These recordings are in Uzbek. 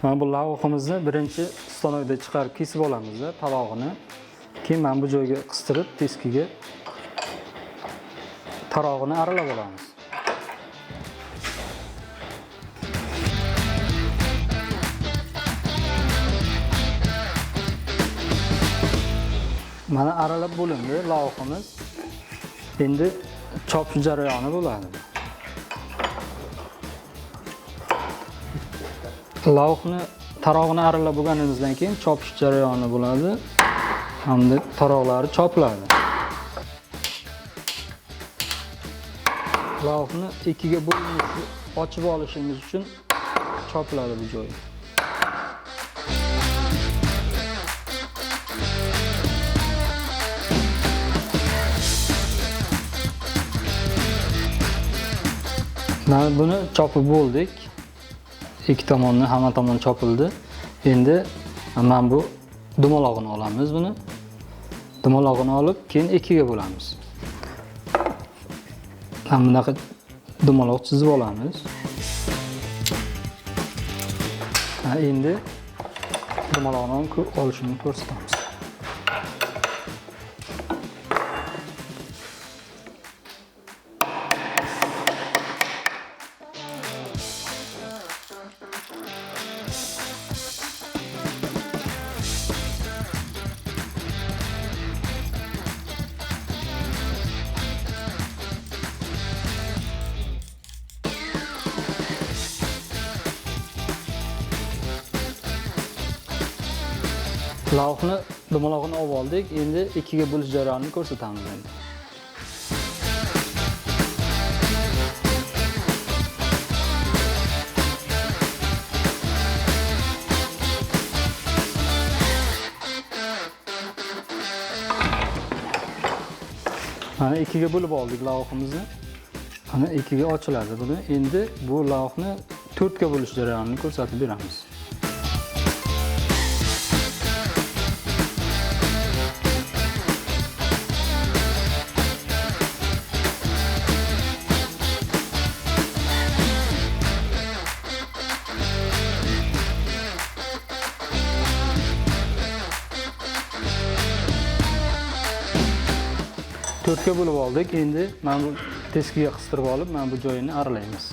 Mana bu lavhamizni birinchi stanokda chiqarib kesib olamiz, tarog'ini. Keyin mana bu joyga qistirib, teskiga tarog'ini aralab olamiz. Mana aralab bo'lindi lavhamiz. Endi chopish jarayoni bo'ladi. Lavhni tarog'ini aralab bo'lganimizdan keyin chopish jarayoni bo'ladi. Hamda taroqlari chopiladi. Lavhni ikkiga bo'lib ochib olishimiz uchun chopiladi bu joyi. Mana buni chopib bo'ldik. Ikki tomonni hamma tomon chopildi. Endi mana bu dumalog'ini olamiz buni. Dumalog'ini olib, keyin ikkiga bo'lamiz. Mana bunaqa dumaloq chizib olamiz. Endi dumaloqni olishini ko'rsatamiz. Lavhni dumalog'ini olib oldik. Endi ikkiga bo'lish jarayonini ko'rsatamiz endi. Mana ikkiga bo'lib oldik lavhamizni. Mana ikkiga ochiladi buni. Endi bu lavhni 4 ga bo'lish jarayonini ko'rsatib beramiz. To'rtga bo'lib oldik. Endi mana bu teskiga qistirib olib, mana bu joyini aralaymiz.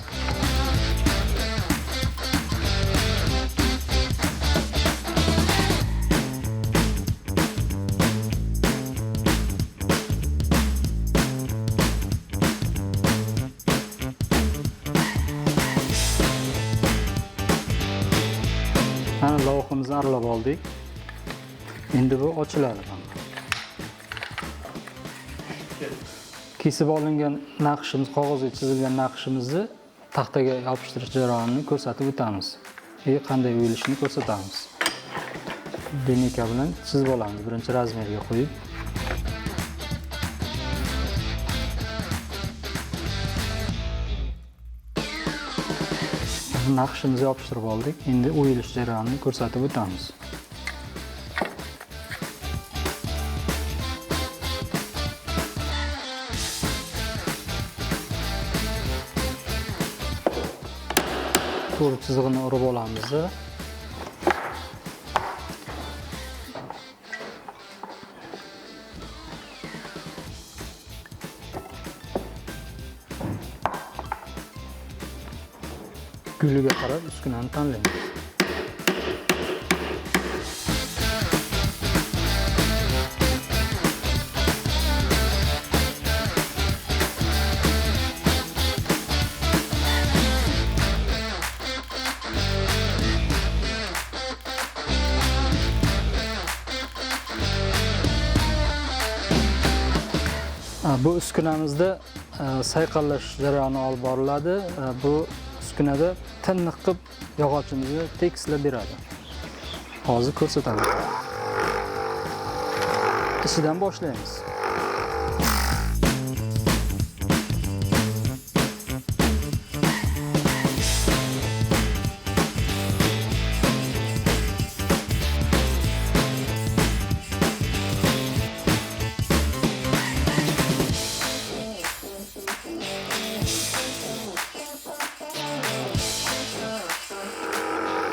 Mana lavhamizni aralab oldik. Endi bu ochiladi. Kesib olingan naqshimiz, qog'ozga chizilgan naqshimizni taxtaga yopishtirish jarayonini ko'rsatib o'tamiz. Qanday o'yilishini ko'rsatamiz. Linika bilan chizib olamiz. Birinchi razmerga qo'yib. Naqshimizni yopishtirib oldik. Endi o'yilish jarayonini ko'rsatib o'tamiz. To'g'ri chizig'ini urib olamiz. Guliga qarab uskunani tanlaymiz. Bu uskunamizda sayqallash jarayoni olib boriladi. Bu uskunada tiniq qilib yog'ochimizni tekislab beradi. Hozir ko'rsataman. Ishidan boshlaymiz.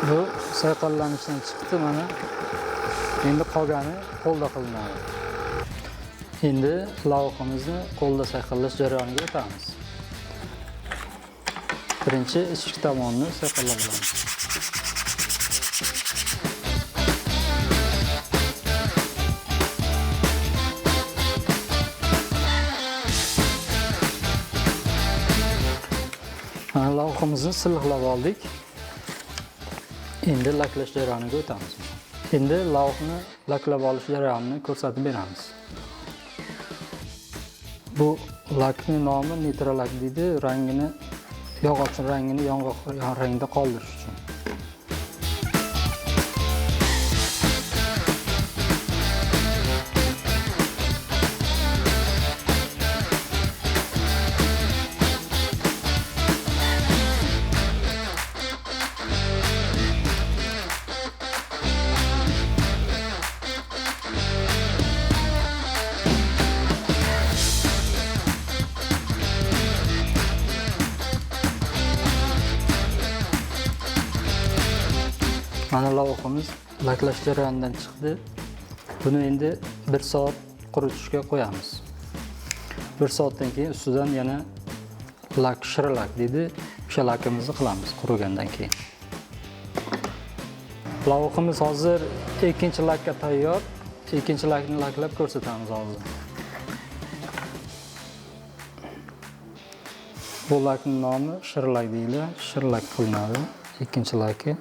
Bu sayqallanishdan chiqdi mana. Endi qolgani qo'lda qilinadi. Endi lavhamizni qo'lda sayqallash jarayoniga o'tamiz. Birinchi ichki tomonni sayqallab olamiz. Mana lavhamizni silliqlab oldik. Endi laklash jarayoniga o'tamiz. Endi lavhani laklab olish jarayonini ko'rsatib beramiz. Bu lakning nomi nitrolak deydi. Rangini yog'och rangini yong'oq rangida qoldirish uchun. Mana lavhamiz laklash jarayonidan chiqdi. Buni endi 1 soat quritishga qo'yamiz. 1 soatdan keyin ustidan yana lak, shirilak deydi. O'sha lakimizni qilamiz qurigandan keyin. Lavhamiz hozir ikkinchi lakka tayyor. Ikkinchi lakni laklab ko'rsatamiz hozir. Bu lakning nomi shirilak deyiladi. Shirilak qilinadi. Ikkinchi laki.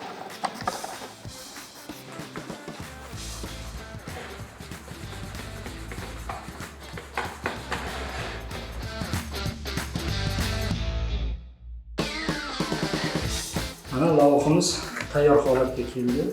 Mana lavhamiz tayyor holatga keldi.